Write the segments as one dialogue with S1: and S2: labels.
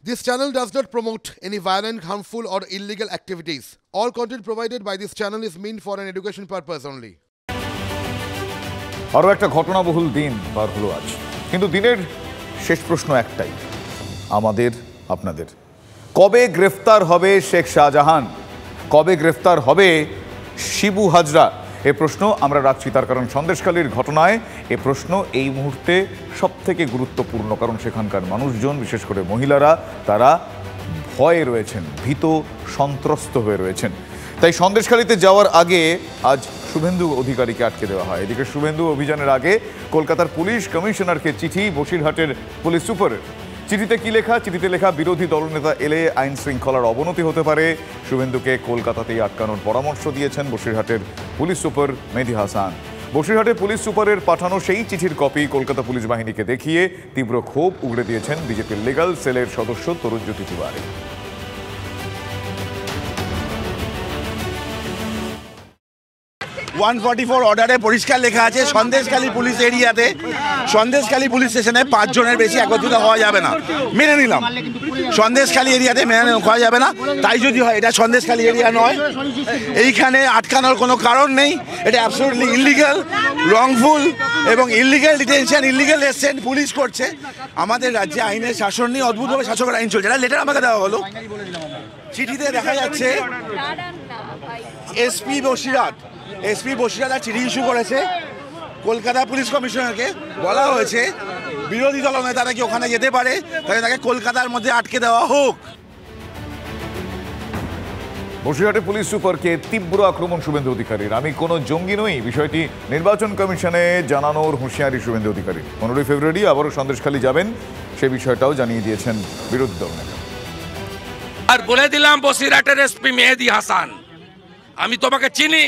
S1: This channel does not promote any violent, harmful, or illegal activities. All content provided by this channel is meant for an education purpose only.
S2: আরও একটা ঘটনাবহুল দিন পার হলো আজ, কিন্তু দিনের শেষ প্রশ্ন একটাই, আমাদের আপনাদের, কবে গ্রেফতার হবে শেখ শাহজাহান, কবে গ্রেফতার হবে শিবু হাজরা? এ প্রশ্ন আমরা রাখছি, তার কারণ সন্দেশখালীর ঘটনায় এ প্রশ্ন এই মুহূর্তে সবথেকে গুরুত্বপূর্ণ, কারণ সেখানকার মানুষজন, বিশেষ করে মহিলারা, তারা ভয়ে রয়েছেন, ভীত সন্ত্রস্ত হয়ে রয়েছেন। তাই সন্দেশখালীতে যাওয়ার আগে আজ শুভেন্দু অধিকারীকে আটকে দেওয়া হয়। এদিকে শুভেন্দু অভিযানের আগে কলকাতার পুলিশ কমিশনারকে চিঠি বসিরহাটের পুলিশ সুপারের। চিঠিতে কি লেখা? চিঠিতে লেখা, বিরোধী দলনেতা এলে আইন শৃঙ্খলার অবনতি হতে পারে। শুভেন্দুকে কলকাতাতেই আটকানোর পরামর্শ দিয়েছেন বসিরহাটের পুলিশ সুপার মেহেদী হাসান। বসিরহাটে পুলিশ সুপারের পাঠানো সেই চিঠির কপি কলকাতা পুলিশ বাহিনীকে দেখিয়ে তীব্র ক্ষোভ উগড়ে দিয়েছেন বিজেপির লিগ্যাল সেলের সদস্য তরুণজ্যোতি তিওয়ারি।
S3: 144 অর্ডারে পরিষ্কার লেখা আছে সন্দেশখালী পুলিশ এরিয়াতে, সন্দেশখালী পুলিশ স্টেশনে 5 জনের বেশি একত্রিত হওয়া যাবে না। মেনে নিলাম সন্দেশখালী এরিয়াতে মেনে হওয়া যাবে না, তাই যদি হয় এটা সন্দেশখালী এরিয়া নয়, এইখানে আটকানোর কোনো কারণ নেই। এটা অ্যাবসলিউটলি ইলিগাল, রংফুল এবং ইলিগাল ডিটেনশন, ইলিগাল এসেন্ট পুলিশ করছে। আমাদের রাজ্যে আইনের শাসন নিয়ে অদ্ভুতভাবে শাসকের আইন চলছে। এটা লেটার আমাকে দেওয়া হলো, চিঠিতে দেখা যাচ্ছে এসপি বসিরহাট চিঠি ইস্যু করেছে কলকাতা পুলিশ কমিশনারকে। বলা হয়েছে বিরোধী দল নেতারা কি ওখানে যেতে পারে, তাহলে তাকে কলকাতার মধ্যে আটকে দেওয়া হোক।
S2: বসিরহাটে পুলিশ সুপারকে তীব্র আক্রমণ শুভেন্দু অধিকারীর। আমি কোনো জঙ্গি নই, বিষয়টি নির্বাচন কমিশনে জানানোর হুঁশিয়ারি শুভেন্দু অধিকারী। 15 ফেব্রুয়ারি আবারও সন্দেশখালী যাবেন, সে বিষয়টাও জানিয়ে দিয়েছেন বিরোধী দল নেতা।
S4: আর বলে দিলাম বসিরহাটের এসপি মেহেদী হাসান, আমি তোমাকে চিনি,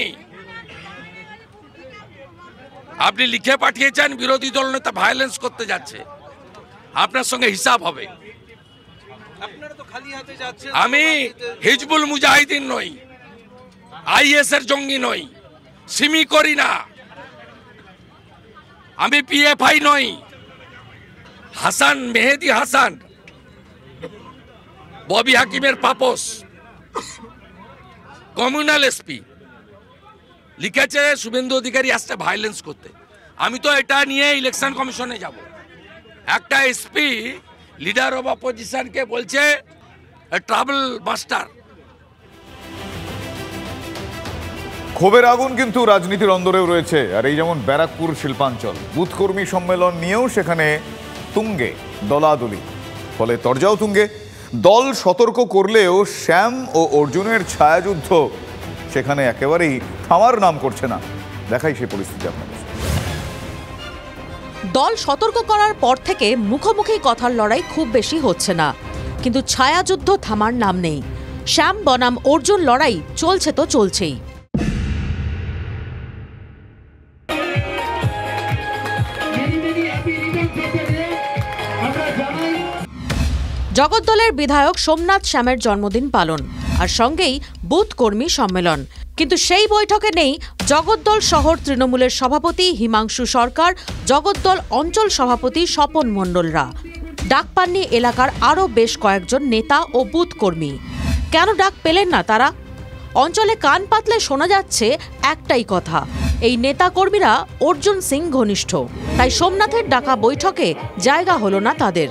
S4: আপনি লিখে পাঠিয়েছেন বিরোধী দল নেতা ভায়োলেন্স করতে যাচ্ছে, আপনার সঙ্গে হিসাব হবে। আমি হিজবুল মুজাহিদিন নই, আইএস এর জঙ্গি নই, সিমি করি না, আমি পিএফআই নই। হাসান, মেহেদী হাসান ববি হাকিমের পাপোস, কমিউনাল এসপি, লিখেছে শুভেন্দু অধিকারী আসছে ভায়োলেন্স করতে। আমি তো এটা নিয়ে ইলেকশন কমিশনে যাব। একটা এসপি লিডার অফ অপোজিশনকে বলছে ট্রাভেল মাস্টার।
S2: ক্ষোভের আগুন কিন্তু রাজনীতির অন্দরেও রয়েছে। আর এই যেমন ব্যারাকপুর শিল্পাঞ্চল বুথ কর্মী সম্মেলন নিয়েও সেখানে তুঙ্গে দলাদলি, ফলে তরজাও তুঙ্গে। দল সতর্ক করলেও শ্যাম ও অর্জুনের ছায়াযুদ্ধ সেখানে একেবারেই থামার নাম করছে না। দেখাই সেই পরিস্থিতি আপনাদের।
S5: দল সতর্ক করার পর থেকে মুখোমুখি কথার লড়াই খুব বেশি হচ্ছে না, কিন্তু ছায়াযুদ্ধ থামার নাম নেই। শ্যাম বনাম অর্জুন লড়াই চলছে তো চলছেই। জগদ্দলের বিধায়ক সোমনাথ শ্যামের জন্মদিন পালন, আর সঙ্গেই বুথ কর্মী সম্মেলন। কিন্তু সেই বৈঠকে নেই জগদ্দল শহর তৃণমূলের সভাপতি হিমাংশু সরকার, জগদ্দল অঞ্চল সভাপতি স্বপন মণ্ডলরা। ডাক পাননি এলাকার আরও বেশ কয়েকজন নেতা ও বুথ কর্মী। কেন ডাক পেলেন না তারা? অঞ্চলে কান পাতলে শোনা যাচ্ছে একটাই কথা, এই নেতা কর্মীরা অর্জুন সিং ঘনিষ্ঠ, তাই সোমনাথের ডাকা বৈঠকে জায়গা হলো না তাদের।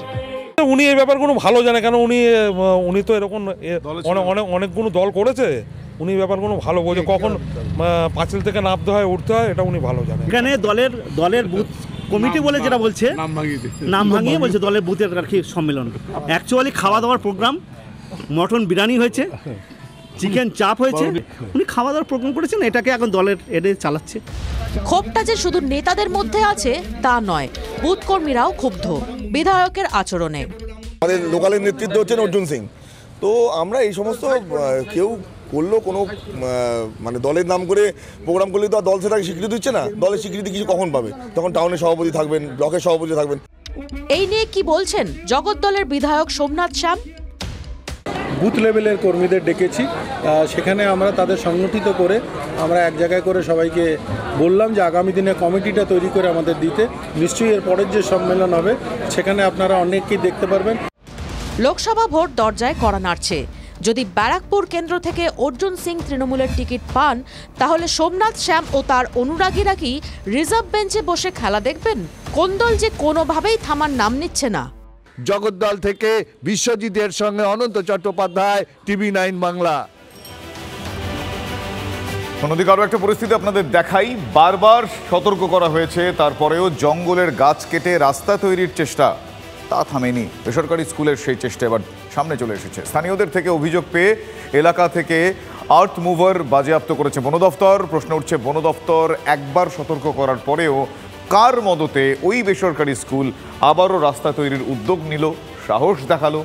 S6: উনি এই ব্যাপারগুলো ভালো জানে, কেন উনি তো এরকম অনেকগুলো দল করেছে, উনি ব্যাপারগুলো ভালো বোঝে, কখন পাঁচিল থেকে নামতে হয় উঠতে হয়, এটা উনি ভালো জানেন।
S7: এখানে দলের বুথ কমিটি বলে যেটা বলছে, নাম ভাঙিয়ে বলছে দলের বুথের আর কি সম্মেলন। অ্যাকচুয়ালি খাওয়া দাওয়ার প্রোগ্রাম, মটন বিরিয়ানি হয়েছে, চিকেন চাপ হয়েছে, উনি খাওয়া দাওয়ার প্রোগ্রাম করেছেন, এটাকে এখন দলের এডে চালাচ্ছে।
S5: ক্ষোভটা যে শুধু নেতাদের মধ্যে আছে তা নয়, বুথ কর্মীরাও ক্ষুব্ধ বিধায়কের আচরণে।
S8: আমাদের লোকালের নেতৃত্ব হচ্ছেন অর্জুন সিং, তো আমরা এই সমস্ত কেউ করলো কোনো মানে দলের নাম করে প্রোগ্রাম করলে তো দল সেটাকে স্বীকৃতি দিচ্ছে না। দলের স্বীকৃতি কিছু কখন পাবে? তখন টাউনের সভাপতি থাকবেন, ব্লকের সভাপতি থাকবেন।
S5: এই নিয়ে কি বলছেন জগদ্দলের বিধায়ক সোমনাথ শ্যাম?
S9: বুথ লেভেলের কর্মীদের ডেকেছি, সেখানে আমরা তাদের সংগঠিত করে আমরা এক জায়গায় করে সবাইকে বললাম যে আগামী দিনে কমিটিটা তৈরি করে আমাদের দিতে। নিশ্চয়ই এর পরের যে সম্মেলন হবে সেখানে আপনারা অনেককেই দেখতে পারবেন।
S5: লোকসভা ভোট দরজায় কড়া নাড়ছে। যদি ব্যারাকপুর কেন্দ্র থেকে অর্জুন সিং তৃণমূলের টিকিট পান, তাহলে সোমনাথ শ্যাম ও তার অনুরাগীরা কি রিজার্ভ বেঞ্চে বসে খেলা দেখবেন? কোন দল যে কোনোভাবেই থামার নাম নিচ্ছে না।
S10: জগদ্দল থেকে বিশ্বজিতের সঙ্গে অনন্ত চট্টোপাধ্যায়, TV9 বাংলা।
S2: অন্যদিকে আরও একটা পরিস্থিতি আপনাদের দেখাই। বারবার সতর্ক করা হয়েছে, তারপরেও জঙ্গলের গাছ কেটে রাস্তা তৈরির চেষ্টা তা থামেনি। বেসরকারি স্কুলের সেই চেষ্টা এবার সামনে চলে এসেছে। স্থানীয়দের থেকে অভিযোগ পেয়ে এলাকা থেকে আর্থ মুভার বাজেয়াপ্ত করেছে বন দফতর। প্রশ্ন উঠছে, বন দফতর একবার সতর্ক করার পরেও কার মদতে ওই বেসরকারি স্কুল আবারও রাস্তা তৈরির উদ্যোগ নিল, সাহস দেখালো?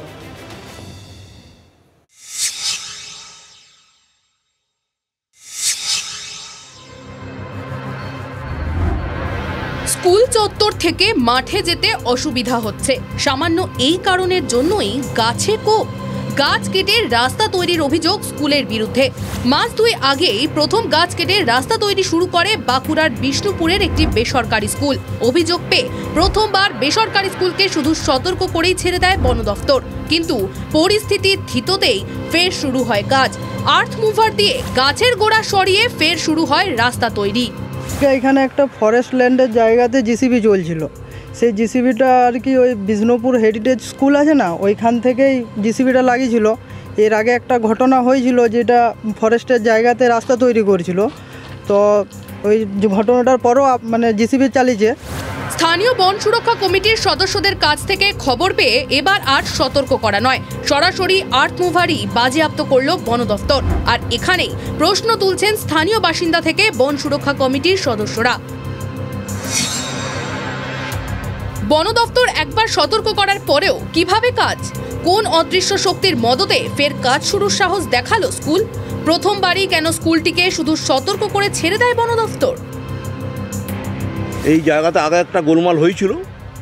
S11: স্কুল চত্বর থেকে মাঠে যেতে অসুবিধা হচ্ছে, সামান্য এই কারণের জন্যই গাছে কোপ। গাছ কেটে রাস্তা তৈরির অভিযোগ স্কুলের বিরুদ্ধে। মাস 2 আগেই প্রথম গাছ কেটে রাস্তা তৈরি শুরু করে বাঁকুড়ার বিষ্ণুপুরের একটি বেসরকারি স্কুল। অভিযোগ পেয়ে প্রথমবার বেসরকারি স্কুলকে শুধু সতর্ক করেই ছেড়ে দেয় বন দফতর, কিন্তু পরিস্থিতি থিততেই ফের শুরু হয় কাজ। আর্থ মুভার দিয়ে গাছের গোড়া সরিয়ে ফের শুরু হয় রাস্তা তৈরি।
S12: এখানে একটা ফরেস্ট ল্যান্ডের জায়গাতে জিসিবি চলছিল, সেই জিসিবিটা আর কি ওই বিষ্ণুপুর হেরিটেজ স্কুল আছে না, ওইখান থেকেই জিসিবিটা লাগিয়েছিল। এর আগে একটা ঘটনা হয়েছিল যেটা ফরেস্টের জায়গাতে রাস্তা তৈরি করেছিল, তো ওই ঘটনাটার পরও মানে জিসিবি চালিয়েছে।
S11: স্থানীয় বন সুরক্ষা কমিটির সদস্যদের কাছ থেকে খবর পেয়ে এবার আর সতর্ক করা নয়, সরাসরি আর্থ মুভারই বাজেয়াপ্ত করল বন দফতর। আর এখানেই প্রশ্ন তুলছেন স্থানীয় বাসিন্দা থেকে বন সুরক্ষা কমিটির সদস্যরা। বন দফতর একবার সতর্ক করার পরেও কিভাবে কাজ? কোন অদৃশ্য শক্তির মদতে ফের কাজ শুরুর সাহস দেখালো স্কুল? প্রথমবারই কেন স্কুলটিকে শুধু সতর্ক করে ছেড়ে দেয় বন দফতর?
S13: এই জায়গাতে আগে একটা গোলমাল হয়েছিল,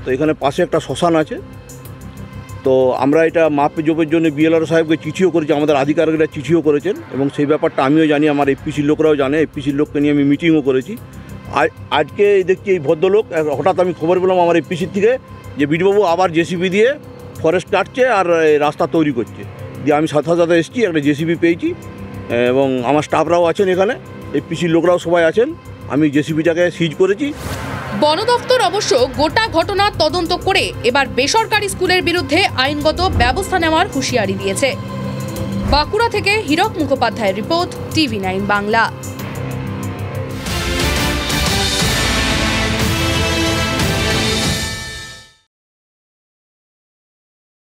S13: তো এখানে পাশে একটা শ্মশান আছে, তো আমরা এটা মাপ জোপের জন্য বিএলআর সাহেবকে চিঠিও করেছি, আমাদের আধিকারিকরা চিঠিও করেছেন, এবং সেই ব্যাপারটা আমিও জানি, আমার এপিসির লোকরাও জানে, এপিসির লোককে নিয়ে আমি মিটিংও করেছি। আজকে দেখছি এই ভদ্রলোক হঠাৎ আমি খবর পেলাম আমার এপিসির থেকে যে বিডিবাবু আবার জেসিবি দিয়ে ফরেস্ট কাটছে আর রাস্তা তৈরি করছে। দিয়ে আমি সাথে সাথে এসেছি, একটা জেসিবি পেয়েছি এবং আমার স্টাফরাও আছেন এখানে, এপিসির লোকরাও সবাই আছেন, আমি জেসিবিটাকে সিজ করেছি।
S11: বন দফতর অবশ্য গোটা ঘটনা তদন্ত করে এবার বেসরকারি স্কুলের বিরুদ্ধে আইনগত ব্যবস্থা নেওয়ার হুঁশিয়ারি দিয়েছে। বাঁকুড়া থেকে হীরক মুখোপাধ্যায়ের রিপোর্ট, TV9 বাংলা।